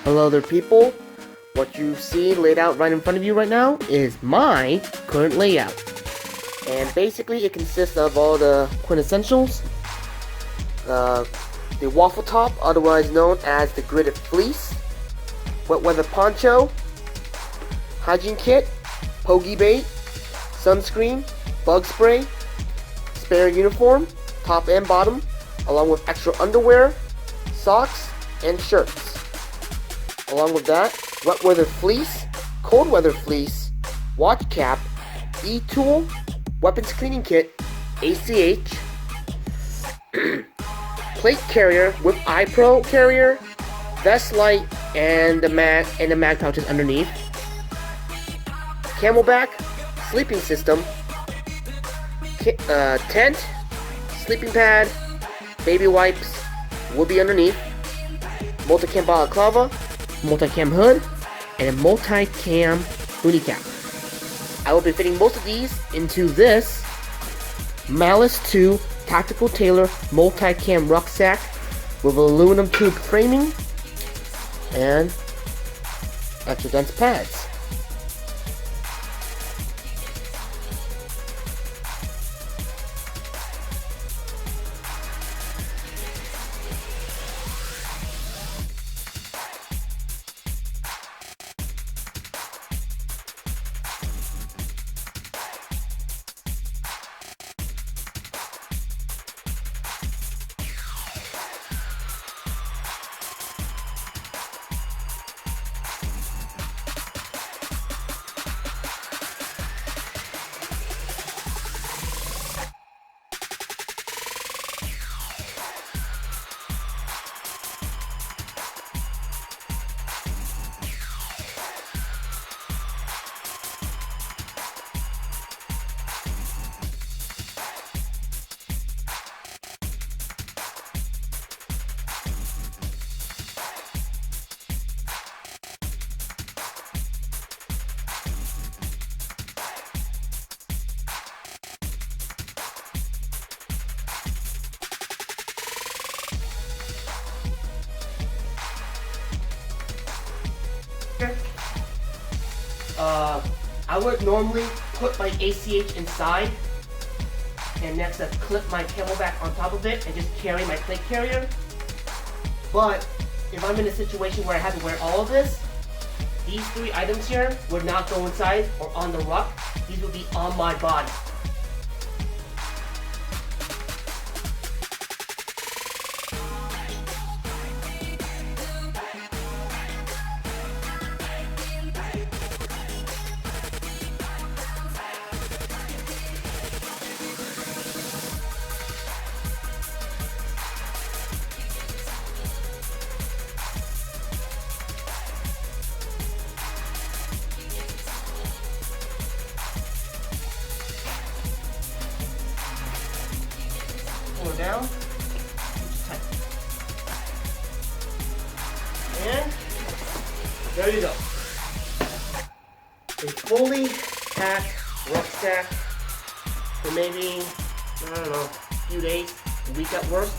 Hello there, people. What you see laid out right in front of you right now is my current layout. And basically it consists of all the quintessentials. The waffle top, otherwise known as the gridded fleece, wet weather poncho, hygiene kit, pogey bait, sunscreen, bug spray, spare uniform, top and bottom, along with extra underwear, socks, and shirts. Along with that, wet weather fleece, cold weather fleece, watch cap, e-tool, weapons cleaning kit, ACH, plate carrier with iPro carrier, vest light, and the mag pouches underneath, camelback, sleeping system, tent, sleeping pad, baby wipes will be underneath, multicam balaclava, multicam hood, and a multicam booty cap. I will be fitting most of these into this Malice 2 Tactical Tailor multicam rucksack with aluminum tube framing and extra dense pads. I would normally put my ACH inside and next clip my camelback on top of it and just carry my plate carrier. But if I'm in a situation where I have to wear all of this, these three items here would not go inside or on the ruck. These would be on my body. Pull it down, tight. And there you go. A fully packed rucksack for maybe, I don't know, a few days, a week at worst.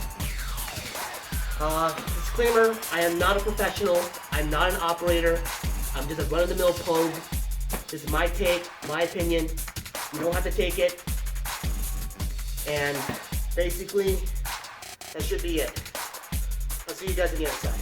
Disclaimer, I am not a professional, I'm not an operator, I'm just a run-of-the-mill pogue. This is my take, my opinion. You don't have to take it. And basically, that should be it. I'll see you guys on the other side.